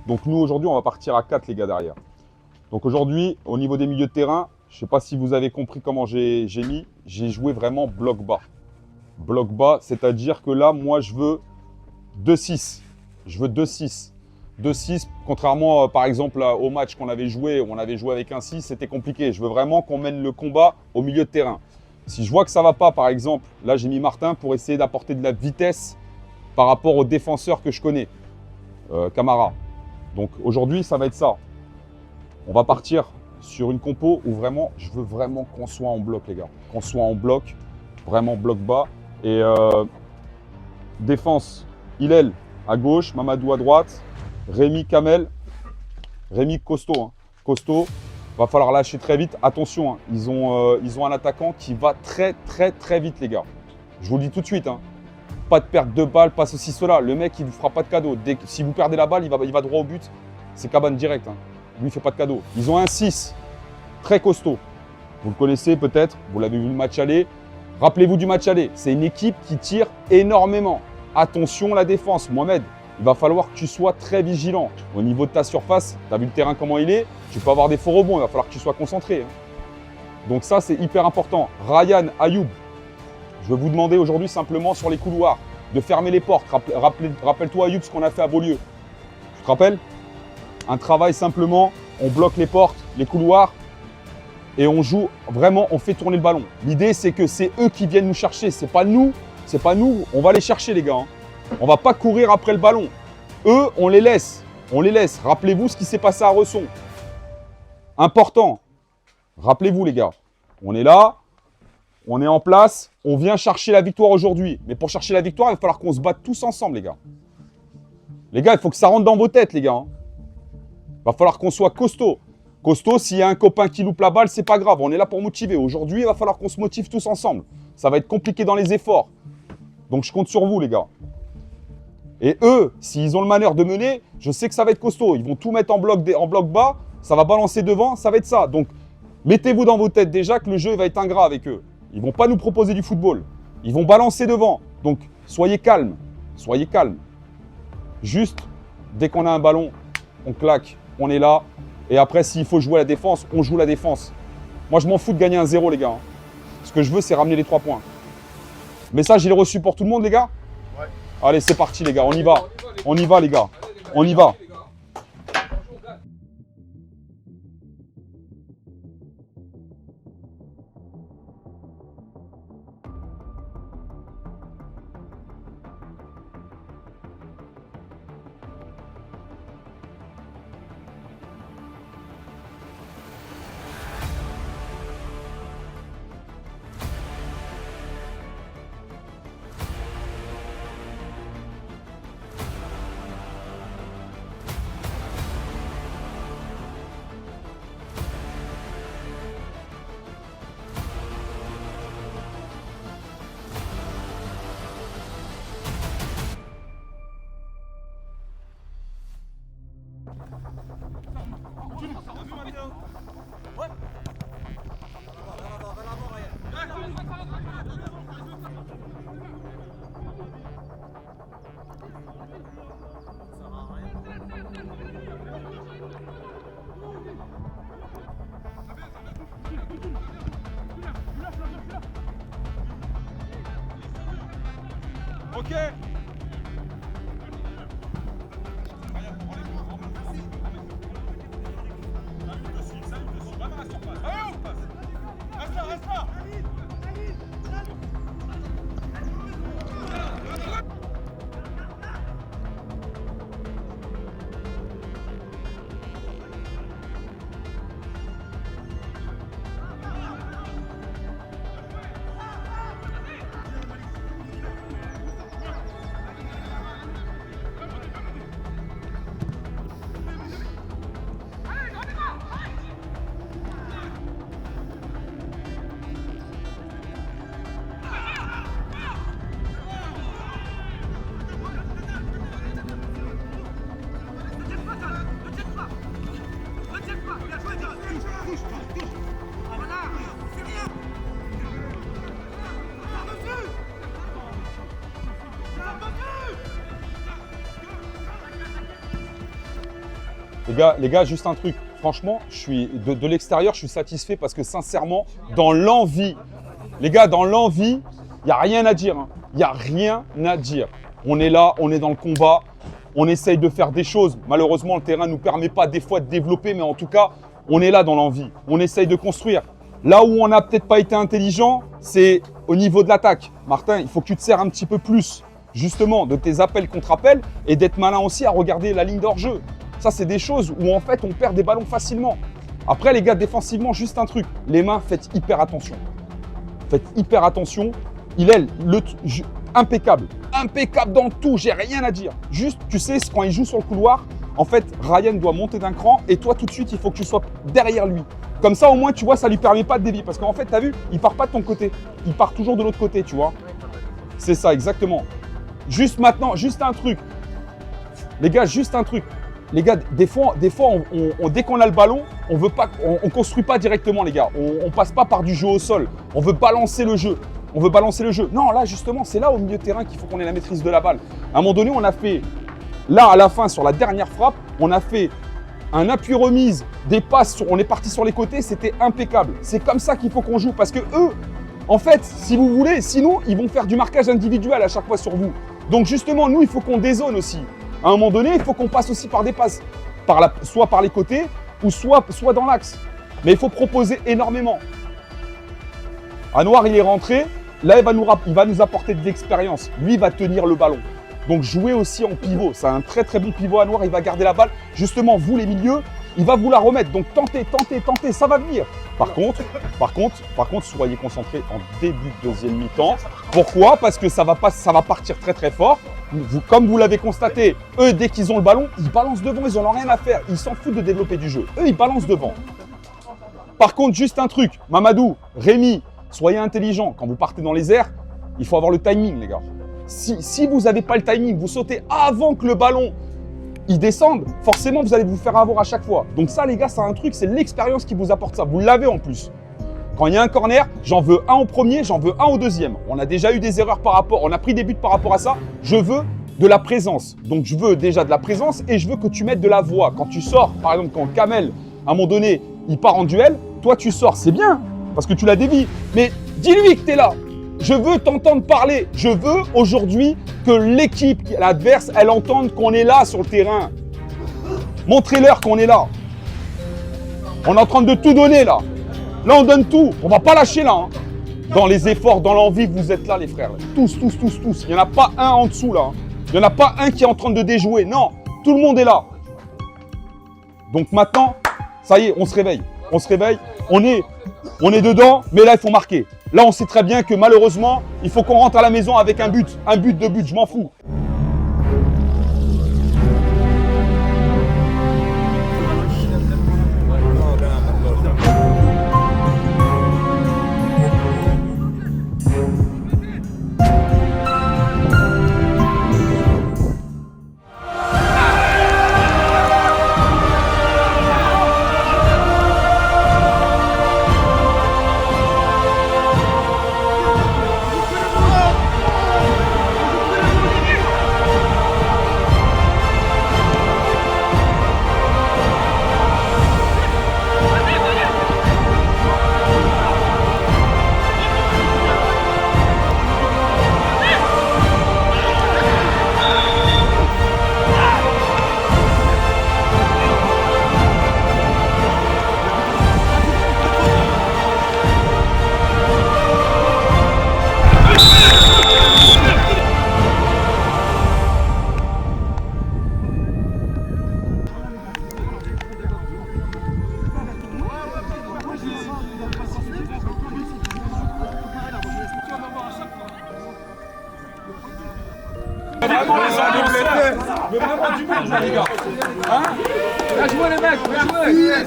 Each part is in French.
Donc nous, aujourd'hui, on va partir à 4, les gars, derrière. Donc aujourd'hui, au niveau des milieux de terrain, je ne sais pas si vous avez compris comment j'ai mis. J'ai joué vraiment bloc bas. Bloc bas, c'est-à-dire que là, moi, je veux 2-6. Je veux 2-6. 2-6, contrairement, par exemple, au match qu'on avait joué, où on avait joué avec un 6, c'était compliqué. Je veux vraiment qu'on mène le combat au milieu de terrain. Si je vois que ça ne va pas, par exemple, là, j'ai mis Martin pour essayer d'apporter de la vitesse par rapport aux défenseurs que je connais, Camara. Donc aujourd'hui, ça va être ça. On va partir sur une compo où vraiment, je veux vraiment qu'on soit en bloc, les gars. Qu'on soit en bloc, vraiment bloc bas. Et défense, Hillel à gauche, Mamadou à droite, Rémi Kamel. Rémi costaud, hein. Costaud. Va falloir lâcher très vite. Attention, hein. Ils ont un attaquant qui va très vite, les gars. Je vous le dis tout de suite, hein. Pas de perte de balle, pas ceci, cela. Le mec, il ne vous fera pas de cadeau. Si vous perdez la balle, il va droit au but. C'est cabane direct, hein. Lui, il ne fait pas de cadeau. Ils ont un 6 très costaud. Vous le connaissez peut-être, vous l'avez vu le match aller. Rappelez-vous du match aller. C'est une équipe qui tire énormément. Attention la défense, Mohamed. Il va falloir que tu sois très vigilant. Au niveau de ta surface, tu as vu le terrain comment il est. Tu peux avoir des faux rebonds, il va falloir que tu sois concentré, hein. Donc ça, c'est hyper important. Ryan, Ayoub, je vais vous demander aujourd'hui simplement sur les couloirs de fermer les portes. Rappelle-toi Ayoub ce qu'on a fait à Beaulieu. Tu te rappelles? Un travail simplement, on bloque les portes, les couloirs et on joue vraiment, on fait tourner le ballon. L'idée, c'est que c'est eux qui viennent nous chercher, c'est pas nous, on va les chercher les gars, hein. On va pas courir après le ballon. Eux, on les laisse. Rappelez-vous ce qui s'est passé à Resson. Important. Rappelez-vous les gars, on est là, on est en place, on vient chercher la victoire aujourd'hui. Mais pour chercher la victoire, il va falloir qu'on se batte tous ensemble les gars. Les gars, il faut que ça rentre dans vos têtes les gars, hein. Va falloir qu'on soit costaud. Costaud, s'il y a un copain qui loupe la balle, c'est pas grave. On est là pour motiver. Aujourd'hui, il va falloir qu'on se motive tous ensemble. Ça va être compliqué dans les efforts. Donc, je compte sur vous, les gars. Et eux, s'ils ont le malheur de mener, je sais que ça va être costaud. Ils vont tout mettre en bloc bas. Ça va balancer devant. Ça va être ça. Donc, mettez-vous dans vos têtes déjà que le jeu va être ingrat avec eux. Ils vont pas nous proposer du football. Ils vont balancer devant. Donc, soyez calmes. Soyez calmes. Juste, dès qu'on a un ballon, on claque. On est là. Et après, s'il faut jouer à la défense, on joue la défense. Moi, je m'en fous de gagner un 0, les gars, hein. Ce que je veux, c'est ramener les 3 points. Message, il est reçu pour tout le monde, les gars? Ouais. Allez, c'est parti, les gars. On y va. On y va, les gars. On y va. Ok. Les gars, juste un truc. Franchement, je suis de l'extérieur, je suis satisfait parce que sincèrement, dans l'envie, les gars, dans l'envie, il n'y a rien à dire. Il n'y a rien à dire. On est là, on est dans le combat, on essaye de faire des choses. Malheureusement, le terrain ne nous permet pas des fois de développer, mais en tout cas, on est là dans l'envie. On essaye de construire. Là où on n'a peut-être pas été intelligent, c'est au niveau de l'attaque. Martin, il faut que tu te sers un petit peu plus, justement, de tes appels contre appels et d'être malin aussi à regarder la ligne d'hors-jeu. Ça, c'est des choses où en fait, on perd des ballons facilement. Après, les gars, défensivement, juste un truc. Les mains, faites hyper attention. Faites hyper attention. Il est impeccable. Impeccable dans tout. J'ai rien à dire. Juste, tu sais, quand il joue sur le couloir, en fait, Ryan doit monter d'un cran et toi, tout de suite, il faut que tu sois derrière lui. Comme ça, au moins, tu vois, ça lui permet pas de dévier. Parce qu'en fait, tu as vu, il part pas de ton côté. Il part toujours de l'autre côté, tu vois. C'est ça, exactement. Juste maintenant, juste un truc. Les gars, juste un truc. Les gars, des fois dès qu'on a le ballon, on construit pas directement, les gars. On passe pas par du jeu au sol. On veut balancer le jeu. On veut balancer le jeu. Non, là, justement, c'est là au milieu de terrain qu'il faut qu'on ait la maîtrise de la balle. À un moment donné, on a fait, là, à la fin, sur la dernière frappe, on a fait un appui remise, des passes, on est parti sur les côtés, c'était impeccable. C'est comme ça qu'il faut qu'on joue parce que eux, en fait, si vous voulez, sinon, ils vont faire du marquage individuel à chaque fois sur vous. Donc, justement, nous, il faut qu'on dézone aussi. À un moment donné, il faut qu'on passe aussi par des passes, soit par les côtés ou soit dans l'axe. Mais il faut proposer énormément. Anouar, il est rentré. Là, il va nous apporter de l'expérience. Lui, il va tenir le ballon. Donc, jouer aussi en pivot. C'est un très, très bon pivot, Anouar. Il va garder la balle. Justement, vous, les milieux, il va vous la remettre. Donc, tentez. Ça va venir. Par contre, soyez concentrés en début de deuxième mi-temps. Pourquoi? Parce que ça va partir très, très fort. Comme vous l'avez constaté, eux, dès qu'ils ont le ballon, ils balancent devant, ils n'en ont rien à faire. Ils s'en foutent de développer du jeu. Eux, ils balancent devant. Par contre, juste un truc, Mamadou, Rémi, soyez intelligents. Quand vous partez dans les airs, il faut avoir le timing, les gars. Si vous n'avez pas le timing, vous sautez avant que le ballon il descende, forcément, vous allez vous faire avoir à chaque fois. Donc ça, les gars, c'est un truc, c'est l'expérience qui vous apporte ça. Vous l'avez en plus. Quand il y a un corner, j'en veux un au premier, j'en veux un au deuxième. On a déjà eu des erreurs on a pris des buts par rapport à ça. Je veux de la présence. Donc, je veux déjà de la présence et je veux que tu mettes de la voix. Quand tu sors, par exemple, quand Kamel, à un moment donné, il part en duel, toi, tu sors. C'est bien parce que tu l'as dévié. Mais dis-lui que tu es là. Je veux t'entendre parler. Je veux aujourd'hui que l'équipe, l'adverse, elle entende qu'on est là sur le terrain. Montrez-leur qu'on est là. On est en train de tout donner là. Là, on donne tout. On va pas lâcher là. Hein. Dans les efforts, dans l'envie, vous êtes là, les frères. Tous. Il n'y en a pas un en dessous là. Il n'y en a pas un qui est en train de déjouer. Non, tout le monde est là. Donc maintenant, ça y est, on se réveille. On se réveille. On est dedans, mais là, il faut marquer. Là, on sait très bien que malheureusement, il faut qu'on rentre à la maison avec un but. Un but, deux buts, je m'en fous. Mais vraiment du monde là les gars. Hein? Bien joué les mecs, bien joué.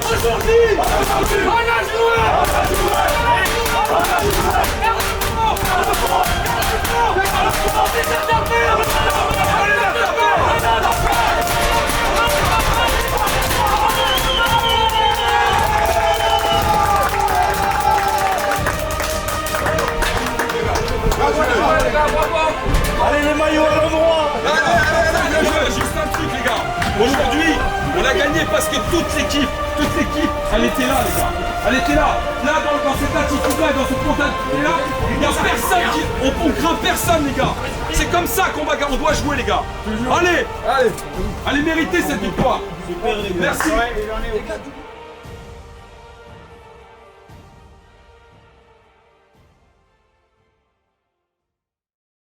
Aujourd'hui, on a Allez les maillots à l'endroit. Aujourd'hui, on a gagné parce que toute l'équipe, elle était là, les gars. Elle était là. Là, dans cette attitude-là, dans ce contact-là, il n'y a personne on craint personne, les gars. C'est comme ça on doit jouer, les gars. Allez, méritez cette victoire. Merci.